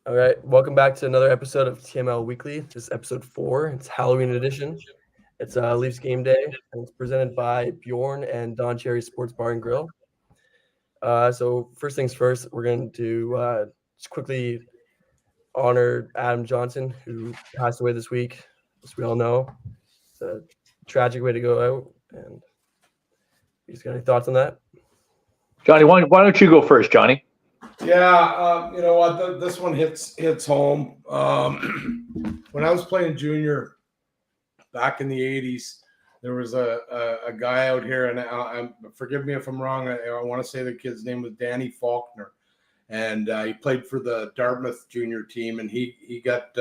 All right, welcome back to another episode of TML Weekly. This is episode 4. It's Halloween edition. It's Leafs game day, and it's presented by Bjorn and Don Cherry Sports Bar and Grill. So first things first, we're going to just quickly honor Adam Johnson, who passed away this week, as we all know. It's a tragic way to go out. And you just got any thoughts on that? Johnny, why don't you go first, Johnny? Yeah, you know what? This one hits home. When I was playing junior back in the '80s, there was a guy out here, and forgive me if I'm wrong. I want to say the kid's name was Danny Faulkner, and he played for the Dartmouth junior team, and he got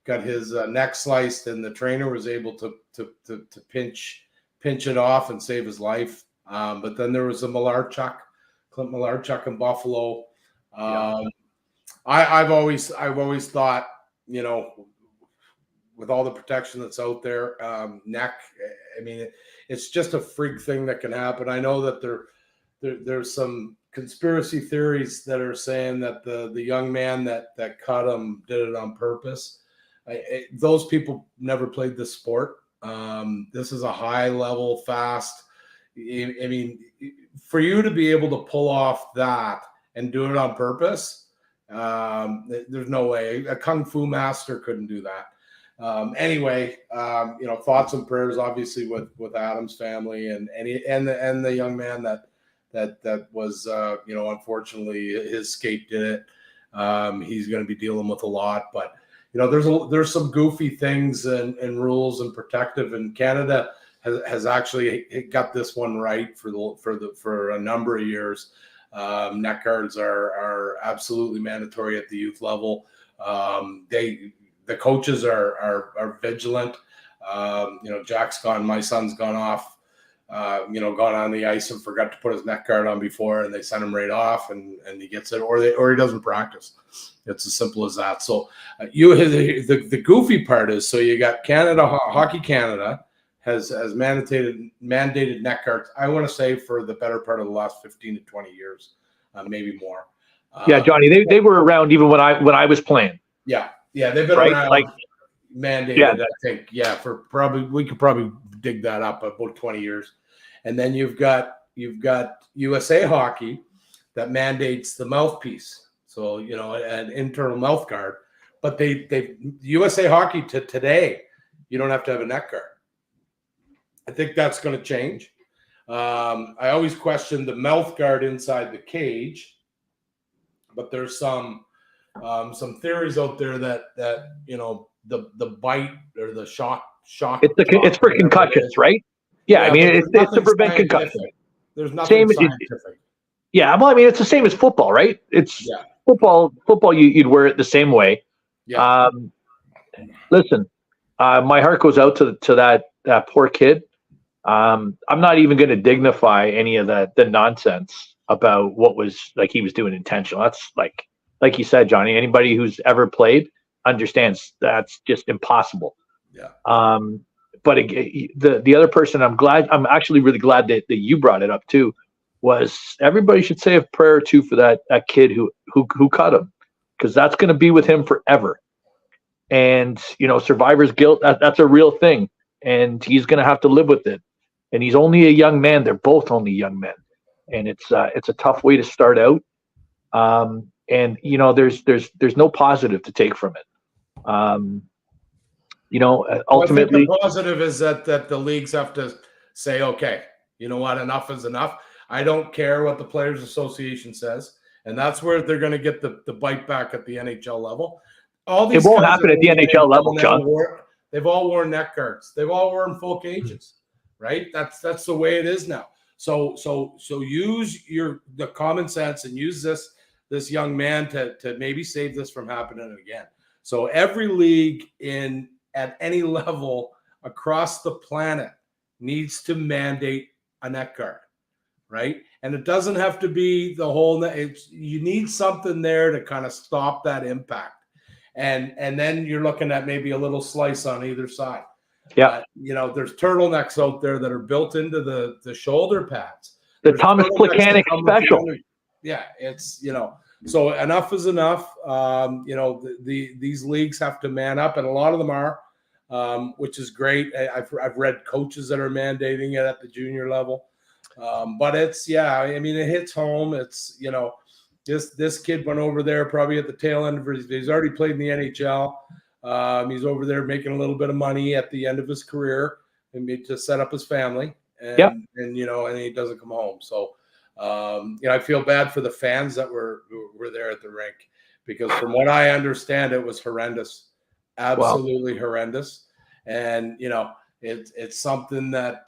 his neck sliced, and the trainer was able to pinch it off and save his life. But then there was a Clint Malarchuk in Buffalo. I've always thought, you know, with all the protection that's out there, neck. I mean, it's just a freak thing that can happen. I know that there's some conspiracy theories that are saying that the young man that cut him did it on purpose. Those people never played the sport. This is a high level, fast. I mean, for you to be able to pull off that and do it on purpose, there's no way. A kung fu master couldn't do that. Anyway, you know, thoughts and prayers, obviously, with Adam's family and the young man that was, you know, unfortunately his skate did it. He's going to be dealing with a lot, but you know, there's some goofy things and rules and protective, and Canada has actually got this one right for a number of years. Neck guards are absolutely mandatory at the youth level. The coaches are vigilant. You know, my son's gone off, you know, gone on the ice and forgot to put his neck guard on before, and they send him right off, and he gets it, or he doesn't practice. It's as simple as that. So the goofy part is, so you got Hockey Canada has mandated neck guards, I want to say, for the better part of the last 15 to 20 years, maybe more. Yeah, Johnny, they were around even when I was playing. Yeah, they've been around, like, mandated. Yeah. I think, for probably, we could probably dig that up, about 20 years. And then you've got USA Hockey that mandates the mouthpiece, so, you know, an internal mouth guard. But they USA Hockey to today, you don't have to have a neck guard. I think that's going to change. I always question the mouth guard inside the cage, but there's some theories out there that you know, the bite or the shock. It's for concussions, right? Yeah, I mean, it's to prevent concussion. There's nothing scientific. Yeah, well, I mean, it's the same as football, right? It's football. You'd wear it the same way. Yeah. Listen, my heart goes out to that poor kid. I'm not even going to dignify any of the nonsense about what was, like, he was doing intentional. That's like you said, Johnny, anybody who's ever played understands that's just impossible. Yeah. But the other person, I'm actually really glad that you brought it up too, was everybody should say a prayer or two for that kid who cut him, because that's going to be with him forever. And, you know, survivor's guilt, that's a real thing, and he's going to have to live with it. And he's only a young man. They're both only young men, and it's a tough way to start out. And you know, there's no positive to take from it. You know, ultimately, the positive is that the leagues have to say, okay, you know what, enough is enough. I don't care what the Players Association says, and that's where they're going to get the bite back at the NHL level. It won't happen at the NHL level, John. They've all worn neck guards. They've all worn full cages. Right? That's the way it is now. So use the common sense and use this young man to maybe save this from happening again. So every league at any level across the planet needs to mandate a neck guard, right? And it doesn't have to be the whole. You need something there to kind of stop that impact, and then you're looking at maybe a little slice on either side. Yeah, you know, there's turtlenecks out there that are built into the shoulder pads. The Thomas Plekanec special. Yeah, it's so enough is enough. These leagues have to man up, and a lot of them are, which is great. I've read coaches that are mandating it at the junior level, but it's I mean, it hits home. It's this kid went over there probably at the tail end of he's already played in the NHL. He's over there making a little bit of money at the end of his career and to set up his family, and he doesn't come home. So. I feel bad for the fans that were there at the rink, because from what I understand, it was horrendous, absolutely horrendous. And it's something that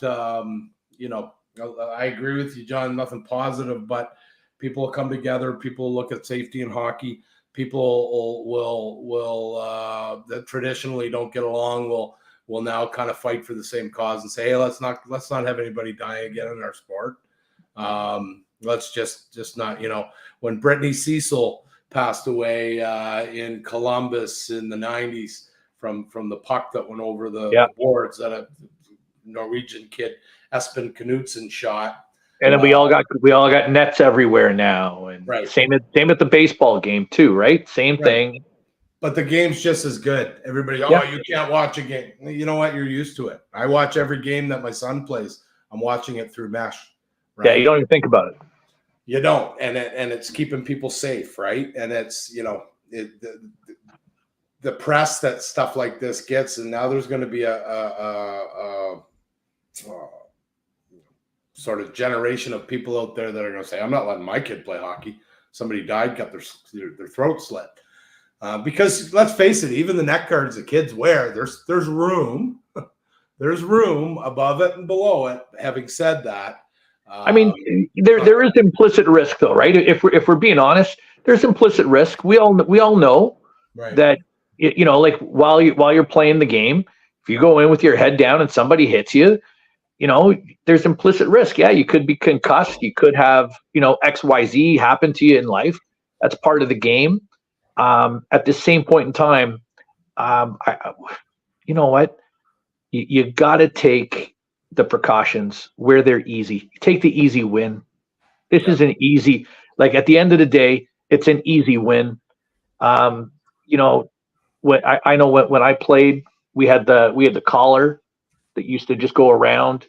I agree with you, John. Nothing positive, but people come together. People look at safety in hockey. People will that traditionally don't get along will now kind of fight for the same cause and say, hey, let's not have anybody die again in our sport. Let's just not, when Brittany Cecil passed away in Columbus in the 90s from the puck that went over the boards that a Norwegian kid, Espen Knutsen, shot. And then we all got nets everywhere now, and same at the baseball game too, right? Same thing. But the game's just as good. Everybody, you can't watch a game. You know what? You're used to it. I watch every game that my son plays. I'm watching it through mesh. Right? Yeah, you don't even think about it. You don't, and it's keeping people safe, right? And it's the press that stuff like this gets, and now there's going to be a sort of generation of people out there that are going to say, "I'm not letting my kid play hockey." Somebody died, got their throat slit, because let's face it, even the neck guards the kids wear, there's room, there's room above it and below it. Having said that. I mean, there is implicit risk, though, right? If we're being honest, there's implicit risk. We all know that like while you're playing the game, if you go in with your head down and somebody hits you, there's implicit risk. Yeah, you could be concussed. You could have XYZ happen to you in life. That's part of the game. At the same point in time, you know what? You got to take the precautions where they're easy. Take the easy win. This is an easy, like at the end of the day, it's an easy win. When I played, we had the collar that used to just go around.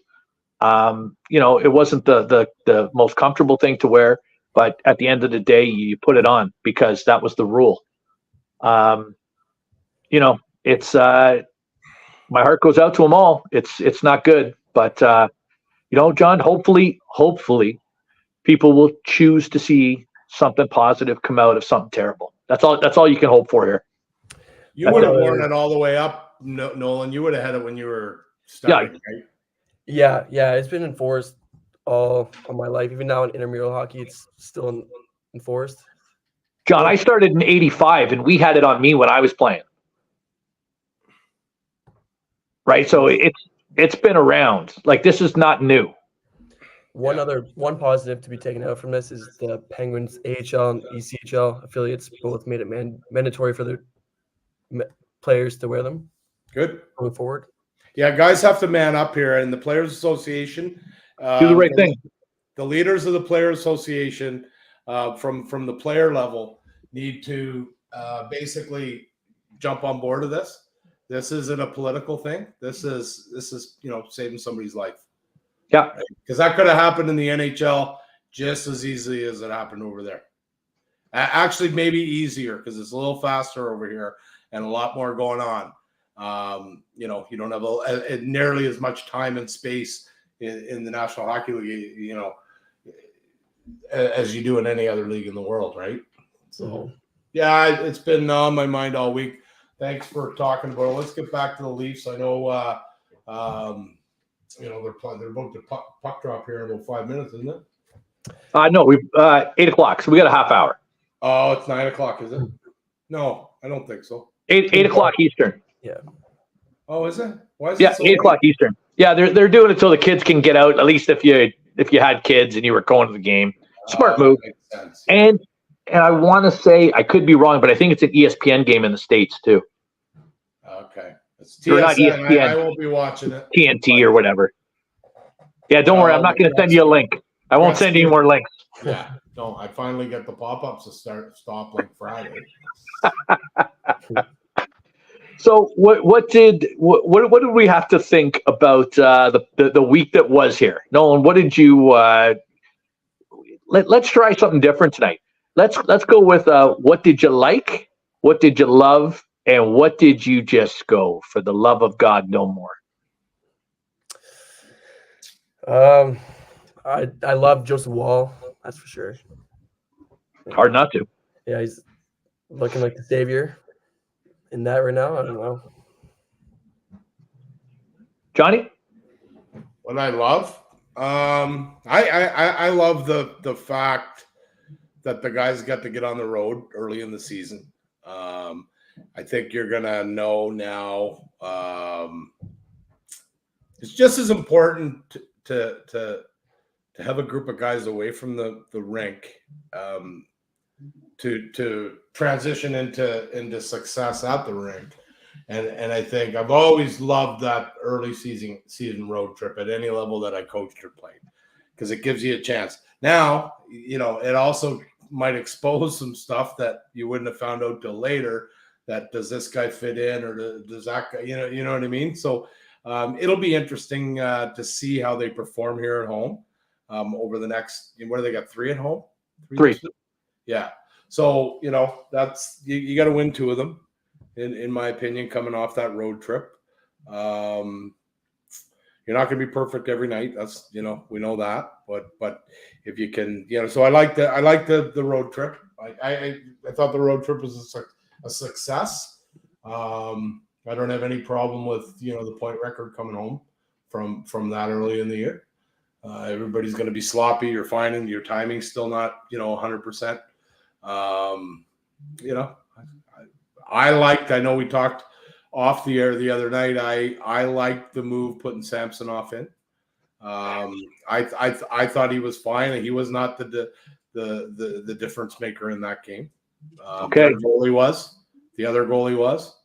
It wasn't the most comfortable thing to wear, but at the end of the day, you put it on because that was the rule. It's my heart goes out to them all. It's not good. But, John, hopefully people will choose to see something positive come out of something terrible. That's all you can hope for here. You would have worn it all the way up, Nolan. You would have had it when you were starting, right? Yeah. It's been enforced all of my life. Even now in intramural hockey, it's still enforced. John, I started in '85, and we had it on me when I was playing. Right, so it's been around. Like, this is not new. One positive to be taken out from this is the Penguins AHL and ECHL affiliates both made it mandatory for their players to wear them. Good. Going forward. Yeah, guys have to man up here, and the Players Association do the right thing. The leaders of the Players Association from the player level need to basically jump on board of this. This isn't a political thing. This is saving somebody's life. Yeah, because that could have happened in the NHL just as easily as it happened over there. Actually, maybe easier because it's a little faster over here and a lot more going on. You don't have nearly as much time and space in the National Hockey League, as you do in any other league in the world, right? So, yeah, it's been on my mind all week. Thanks for talking about it. Let's get back to the Leafs. I know, they're about to puck drop here in about 5 minutes, isn't it? No, we've 8:00, so we got a half hour. Oh, it's 9:00, is it? No, I don't think so. 8:00 Eastern. Yeah. Oh, is it? Why is it? Yeah, so 8:00 late? Eastern. Yeah, they're doing it so the kids can get out. At least if you had kids and you were going to the game, smart move. Makes sense. And I want to say, I could be wrong, but I think it's an ESPN game in the States too. Okay. It's Or not TSN. ESPN. I won't be watching it. TNT or whatever. Yeah, don't worry. I'm not going to send you a link. I won't send you any more links. Yeah. No, I finally get the pop-ups to stop like Friday. So what did we have to think about the week that was here? Nolan, what did you let's try something different tonight. Let's go with what did you like, what did you love, and what did you just go for the love of God no more? I love Joseph Wall, that's for sure. Hard not to. Yeah, he's looking like the savior in that right now. I don't know. Johnny? What I love, I love the fact that the guys got to get on the road early in the season. I think you're gonna know now. It's just as important to have a group of guys away from the rink to transition into success at the rink. And I think I've always loved that early season road trip at any level that I coached or played, because it gives you a chance. Now, it also might expose some stuff that you wouldn't have found out till later. That does this guy fit in, or does that guy, you know what I mean? So it'll be interesting to see how they perform here at home over the next. What do they got? 3 at home? Three. Yeah. So that's you got to win 2 of them. In my opinion, coming off that road trip. You're not going to be perfect every night. That's, we know that, but if you can, so I like the road trip. I thought the road trip was a success. I don't have any problem with, the point record coming home from that early in the year. Everybody's going to be sloppy. You're finding your timing's still not, 100%. I know we talked off the air the other night. I liked the move putting Samsonov in. I thought he was fine. He was not the difference maker in that game. Okay. The other goalie was.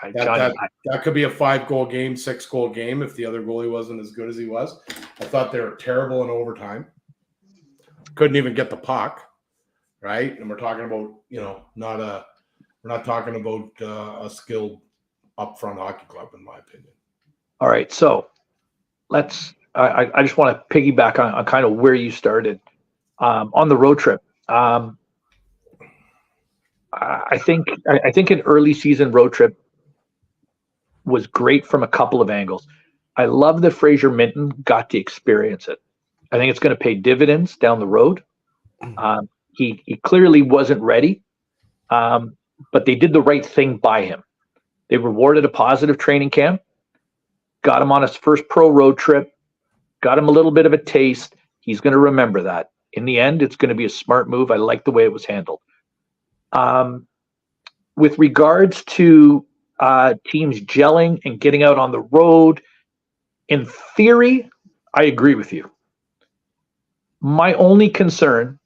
That could be a 5-goal game, 6-goal game if the other goalie wasn't as good as he was. I thought they were terrible in overtime. Couldn't even get the puck, right? And we're talking about, we're not talking about a skilled upfront hockey club, in my opinion. All right, so I just want to piggyback on kind of where you started on the road trip. I think an early season road trip was great from a couple of angles. I love that Fraser Minton got to experience it. I think it's going to pay dividends down the road. He clearly wasn't ready, but they did the right thing by him. They rewarded a positive training camp, got him on his first pro road trip, got him a little bit of a taste. He's going to remember that. In the end, it's going to be a smart move. I like the way it was handled. With regards to teams gelling and getting out on the road, in theory, I agree with you. My only concern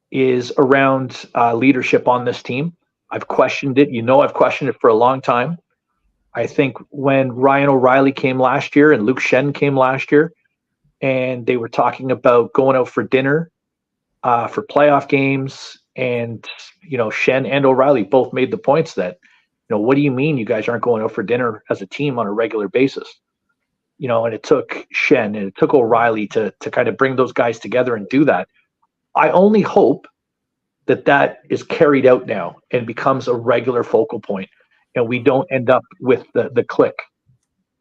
is around leadership on this team. I've questioned it. I've questioned it for a long time. I think when Ryan O'Reilly came last year and Luke Shen came last year, and they were talking about going out for dinner for playoff games, and Shen and O'Reilly both made the points that, what do you mean you guys aren't going out for dinner as a team on a regular basis? And it took Shen and it took O'Reilly to kind of bring those guys together and do that. I only hope that is carried out now and becomes a regular focal point, and we don't end up with the click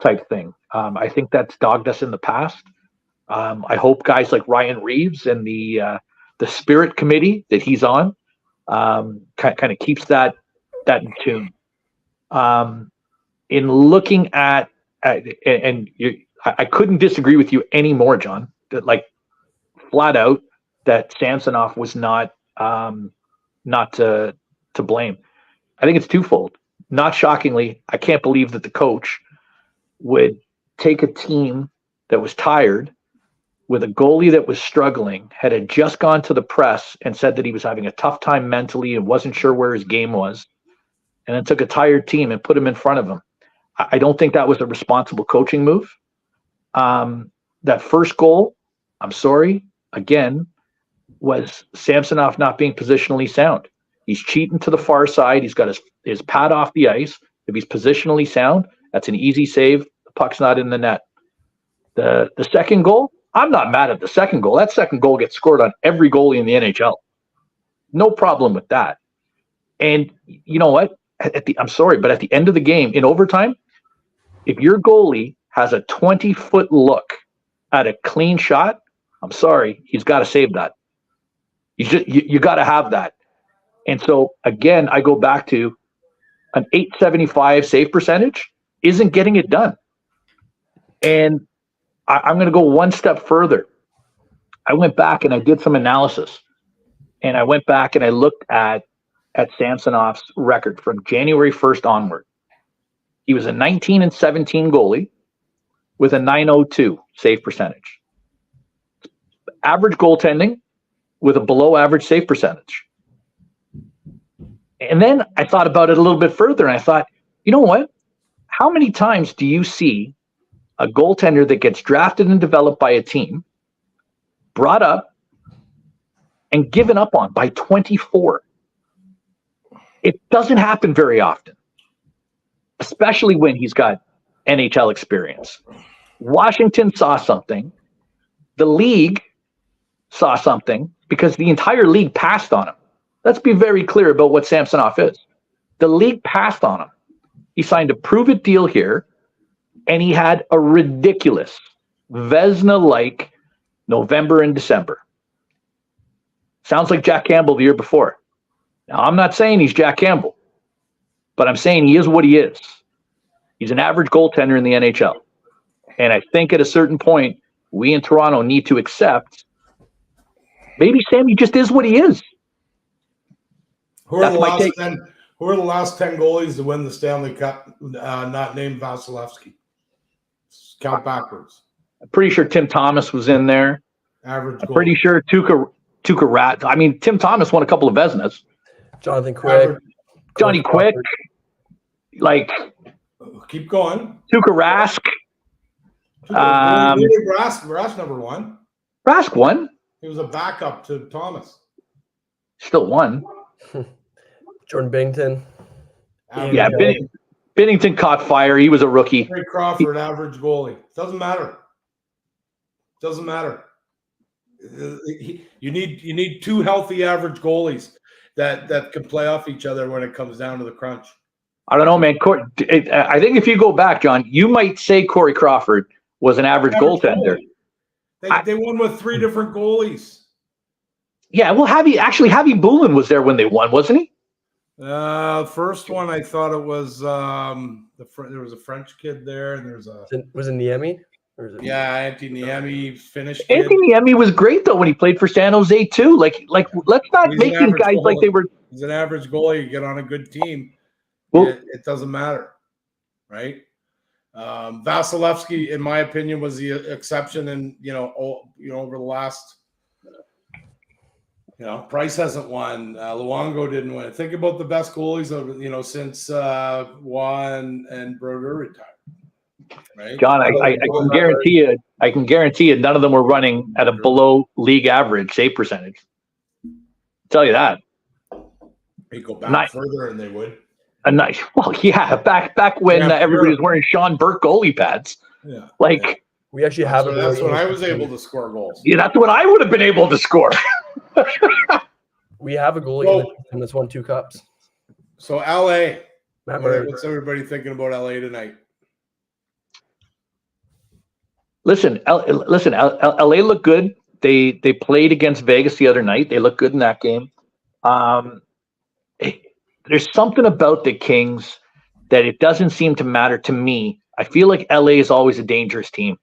type thing. I think that's dogged us in the past. I hope guys like Ryan Reeves and the Spirit Committee that he's on kind of keeps that in tune. In looking at I couldn't disagree with you anymore, John. That, like, flat out, that Samsonov was not to blame. I think it's twofold. Not shockingly, I can't believe that the coach would take a team that was tired with a goalie that was struggling, had just gone to the press and said that he was having a tough time mentally and wasn't sure where his game was, and then took a tired team and put him in front of him. I don't think that was a responsible coaching move. That first goal, I'm sorry, again, was Samsonov not being positionally sound. He's cheating to the far side. He's got his pad off the ice. If he's positionally sound, that's an easy save. The puck's not in the net. The second goal, I'm not mad at the second goal. That second goal gets scored on every goalie in the NHL. No problem with that. And you know what? I'm sorry, but at the end of the game, in overtime, if your goalie has a 20-foot look at a clean shot, I'm sorry, he's got to save that. You got to have that. And so, again, I go back to an .875 save percentage isn't getting it done. And I'm going to go one step further. I went back and I did some analysis. And I went back and I looked at Samsonov's record from January 1st onward. He was a 19-17 goalie with a .902 save percentage. Average goaltending with a below average save percentage. And then I thought about it a little bit further, and I thought, you know what? How many times do you see a goaltender that gets drafted and developed by a team, brought up, and given up on by 24? It doesn't happen very often, especially when he's got NHL experience. Washington saw something. The league saw something because the entire league passed on him. Let's be very clear about what Samsonov is. The league passed on him. He signed a prove-it deal here, and he had a ridiculous Vezina-like November and December. Sounds like Jack Campbell the year before. Now, I'm not saying he's Jack Campbell, but I'm saying he is what he is. He's an average goaltender in the NHL. And I think at a certain point, we in Toronto need to accept maybe Sammy just is what he is. Who are the last 10 goalies to win the Stanley Cup not named Vasilevsky? Count backwards. I'm pretty sure Tim Thomas was in there. Average goalie. Pretty sure Tuukka Rat. I mean, Tim Thomas won a couple of Vezinas. Jonathan Quick. Johnny Quick. Like, keep going. Tuukka Rask. Rask never won. Rask won. He was a backup to Thomas. Still won. Jordan Binnington. Yeah, Binnington caught fire. He was a rookie. Ray Crawford, average goalie. Doesn't matter. You need two healthy average goalies that can play off each other when it comes down to the crunch. I don't know, man. I think if you go back, John, you might say Corey Crawford was an average goaltender. They won with three different goalies. Yeah, well, Javi Bulin was there when they won, wasn't he? First one, I thought it was there was a French kid there, and there's a was it Niemi? Antti Niemi, Finnish kid. Antti Niemi was great though when he played for San Jose too. Like let's not make these guys like they were. He's an average goalie. You get on a good team, well, it doesn't matter, right? Vasilevsky, in my opinion, was the exception, and over the last. Price hasn't won. Luongo didn't win. Think about the best goalies of since Juan and Brodeur retired. Right, John. I can guarantee you, none of them were running at a below league average save percentage. I'll tell you that. They go back further, and they would. Back when everybody was wearing Sean Burke goalie pads. Yeah, we actually have. That's when I was able to score goals. Yeah, that's when I would have been able to score. We have a goalie that's won 2 cups. So LA, what's everybody thinking about LA tonight? Listen, LA looked good. They played against Vegas the other night. They looked good in that game. There's something about the Kings that it doesn't seem to matter to me. I feel like LA is always a dangerous team.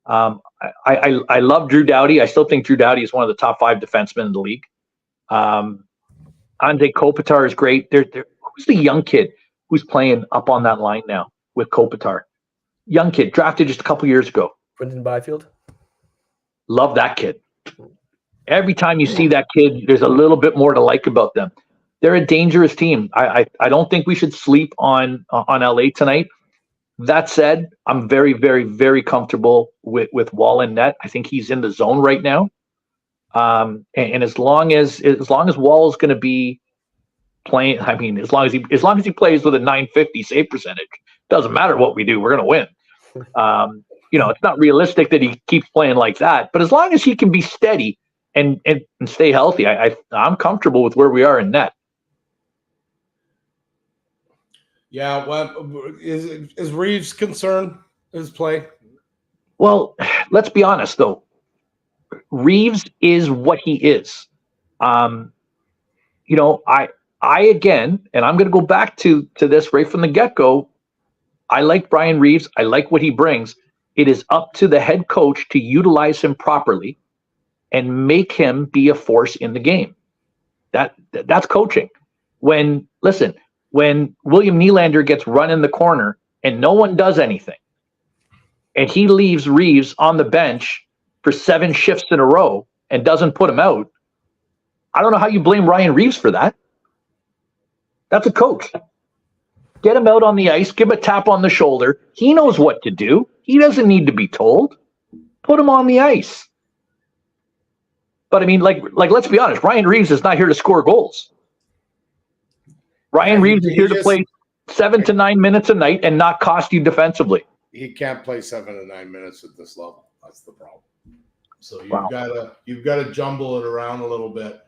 I love Drew Doughty. I still think Drew Doughty is one of the top 5 defensemen in the league. Anze Kopitar is great. Who's the young kid who's playing up on that line now with Kopitar? Young kid, drafted just a couple years ago. Quentin Byfield. Love that kid. Every time you see that kid, there's a little bit more to like about them. They're a dangerous team. I don't think we should sleep on LA tonight. That said, I'm very, very, very comfortable with Wall in net. I think he's in the zone right now. And as long as Wall is going to be playing, I mean, as long as he plays with a 950 save percentage, doesn't matter what we do, we're going to win. It's not realistic that he keeps playing like that, but as long as he can be steady and stay healthy, I'm comfortable with where we are in net. Yeah, well, is Reeves concerned his play? Well, let's be honest though. Reeves is what he is. I again, and I'm going to go back to this right from the get-go. I like Brian Reeves. I like what he brings. It is up to the head coach to utilize him properly and make him be a force in the game. That's coaching. When William Nylander gets run in the corner and no one does anything, and he leaves Reeves on the bench for 7 shifts in a row and doesn't put him out, I don't know how you blame Ryan Reeves for that. That's a coach. Get him out on the ice, give him a tap on the shoulder. He knows what to do. He doesn't need to be told. Put him on the ice. But I mean, like let's be honest, Ryan Reeves is not here to score goals. Ryan Reeves is here to play 7 to 9 minutes a night and not cost you defensively. He can't play 7 to 9 minutes at this level. That's the problem. So you've got to jumble it around a little bit,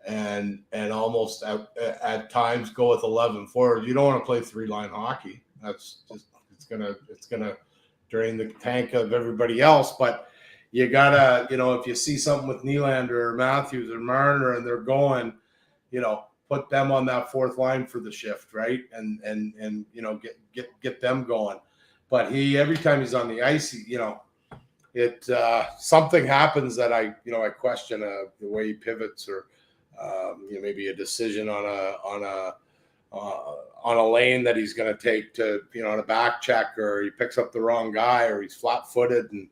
and almost at times go with 11 forward. You don't want to play 3-line hockey. That's just it's gonna drain the tank of everybody else. But you gotta, if you see something with Nylander or Matthews or Marner and they're going, put them on that 4th line for the shift, right? And get them going. But every time he's on the ice, something happens that I question the way he pivots, or maybe a decision on a lane that he's going to take to on a back check, or he picks up the wrong guy, or he's flat-footed, and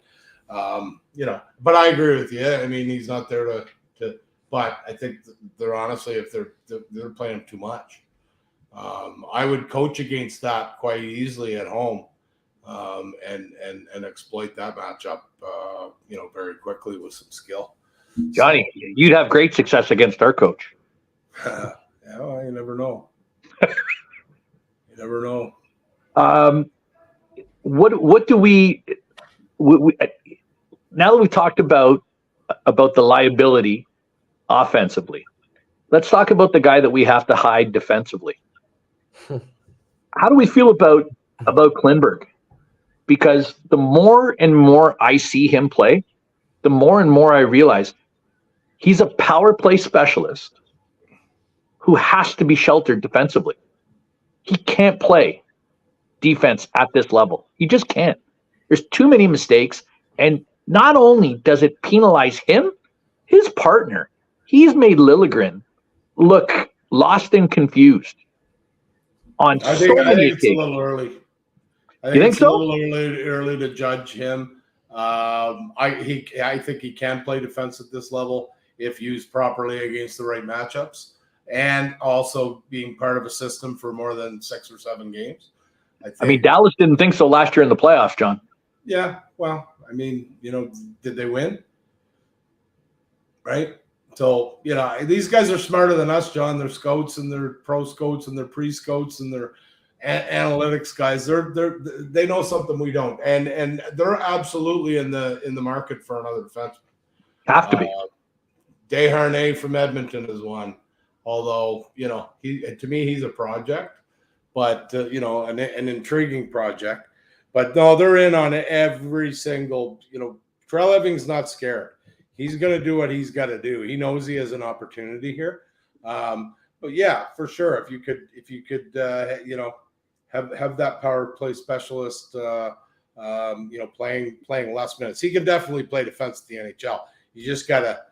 But I agree with you. I mean, he's not there to. But I think they're honestly, if they're playing him too much, I would coach against that quite easily at home. And exploit that matchup, very quickly with some skill. Johnny, you'd have great success against our coach. Yeah, well, you never know. You never know. What do we now that we've talked about the liability offensively, let's talk about the guy that we have to hide defensively. How do we feel about Klingberg? Because the more and more I see him play, the more and more I realize he's a power play specialist who has to be sheltered defensively. He can't play defense at this level. He just can't. There's too many mistakes. And not only does it penalize him, his partner, he's made Liljegren look lost and confused on I so think many it's a little early. You think so? A little early to judge him. I think he can play defense at this level if used properly against the right matchups, and also being part of a system for more than 6 or 7 games. I mean, Dallas didn't think so last year in the playoffs, John. Yeah, well, I mean, did they win? Right? So, these guys are smarter than us, John. They're scouts, and they're pro scouts, and they're pre-scouts, and they're analytics guys. They know something we don't, and they're absolutely in the market for another defenseman. Have to be. Desharnais from Edmonton is one, although to me he's a project, but an intriguing project. But no, they're in on every single. Treleving's not scared. He's going to do what he's got to do. He knows he has an opportunity here. But yeah, for sure, if you could have that power play specialist, playing less minutes. He can definitely play defense at the NHL. You just gotta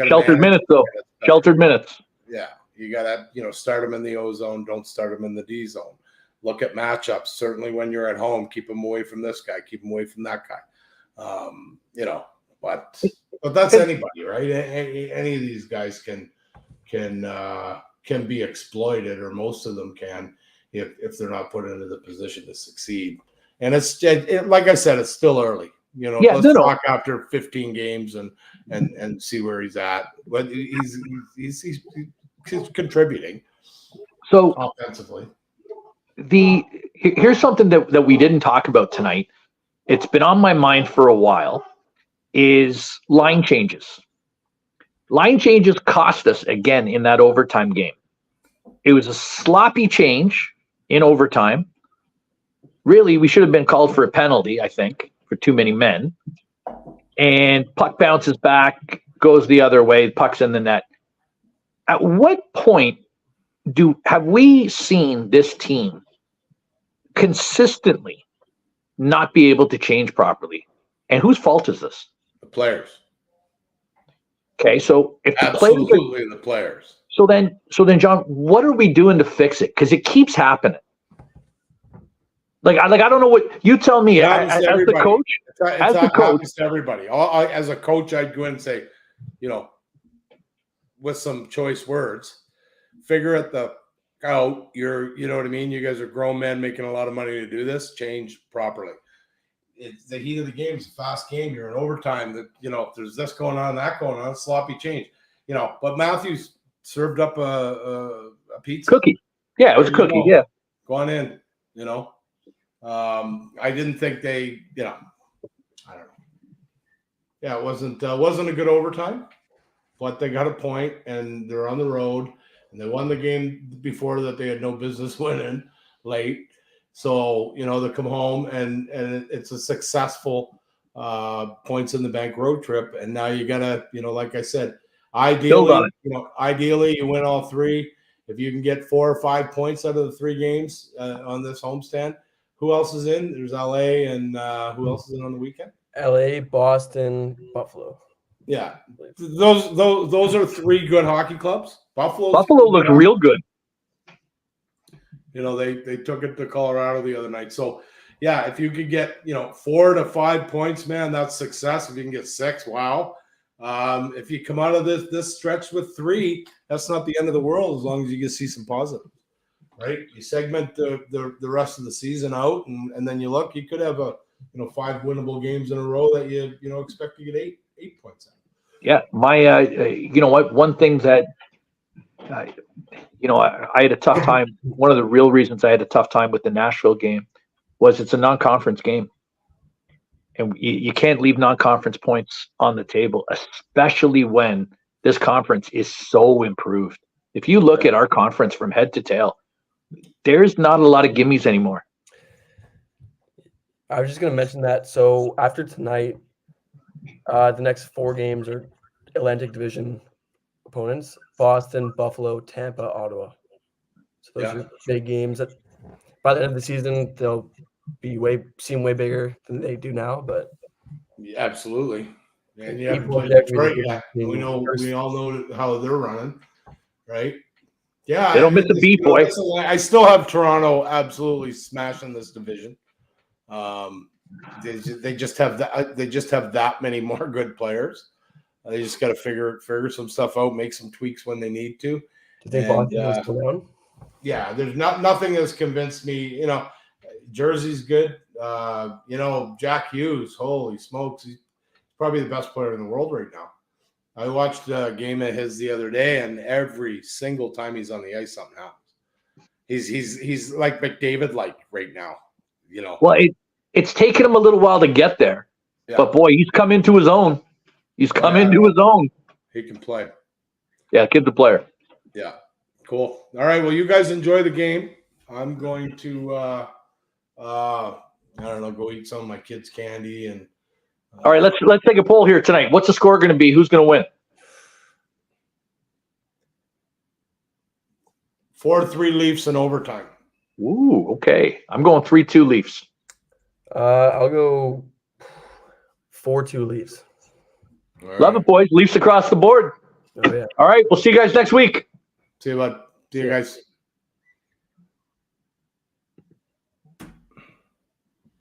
sheltered minutes though. Sheltered minutes. Yeah, you gotta start him in the O zone. Don't start him in the D zone. Look at matchups. Certainly when you're at home, keep him away from this guy. Keep him away from that guy. But that's anybody, right? Any of these guys can be exploited, or most of them can, if they're not put into the position to succeed. And it's like I said, it's still early. You know, Yeah, let's no. talk after 15 games and see where he's at. But he's contributing So offensively. Here's something that we didn't talk about tonight. It's been on my mind for a while. Is line changes. Line changes cost us again in that overtime game. It was a sloppy change in overtime. Really, we should have been called for a penalty, I think, for too many men. And puck bounces back, goes the other way, puck's in the net. At what point have we seen this team consistently not be able to change properly? And whose fault is this? The players. Okay, so if the absolutely the players. So then, John, what are we doing to fix it? Because it keeps happening. I don't know what you tell me as the coach. As the coach, happens to everybody. As a coach, I'd go in and say, you know, with some choice words, figure it out. You know what I mean. You guys are grown men making a lot of money to do this. Change properly. It's the heat of the game. It's a fast game. You're in overtime. That, you know, if there's this going on, that going on, sloppy change. You know, but Matthews served up a pizza cookie. Yeah, it was a cookie. Go. Yeah, go on in. You know, I didn't think they. You know, I don't know. Yeah, it wasn't a good overtime, but they got a point and they're on the road and they won the game before that they had no business winning late. So, you know, they come home and it's a successful points in the bank road trip. And now you gotta, you know, like I said, ideally you win all three. If you can get 4 or 5 points out of the 3 games on this homestand, who else is in? There's LA and who else is in on the weekend? LA, Boston, Buffalo. Yeah, those are 3 good hockey clubs. Buffalo looked real good. You know, they took it to Colorado the other night. So, yeah, if you could get, you know, 4 to 5 points, man, that's success. If you can get 6, wow. If you come out of this stretch with 3, that's not the end of the world as long as you can see some positives, right? You segment the rest of the season out, and then you look, you could have 5 winnable games in a row that you expect to get 8 points out. Yeah, my you know what? One thing that I had a tough time. One of the real reasons I had a tough time with the Nashville game was it's a non-conference game, and you can't leave non-conference points on the table, especially when this conference is so improved. If you look at our conference from head to tail, there's not a lot of gimmies anymore. I was just going to mention that. So after tonight, the next 4 games are Atlantic Division opponents: Boston, Buffalo, Tampa, Ottawa. So those are big games that by the end of the season they'll seem way bigger than they do now. But absolutely, and you have Detroit. We all know how they're running, right? Yeah, they don't miss a beat, boy. I still have Toronto absolutely smashing this division. They just have that. They just have that many more good players. They just got to figure some stuff out, make some tweaks when they need to. Do you think Boston will slow down? Yeah, there's nothing that's convinced me. You know, Jersey's good. Jack Hughes, holy smokes, he's probably the best player in the world right now. I watched a game of his the other day, and every single time he's on the ice, something happens. He's like McDavid right now. You know. Well, it's taken him a little while to get there, but boy, he's come into his own. He's come into his own. He can play. Yeah, kid's a player. Yeah, cool. All right, well, you guys enjoy the game. I'm going to, I don't know, go eat some of my kids' candy and. All right, let's take a poll here tonight. What's the score going to be? Who's going to win? 4-3 Leafs in overtime. Ooh, okay. I'm going 3-2 Leafs. I'll go 4-2 Leafs. Right. Love it, boys. Leafs across the board. Oh, yeah. All right, we'll see you guys next week. See you, bud. See you guys.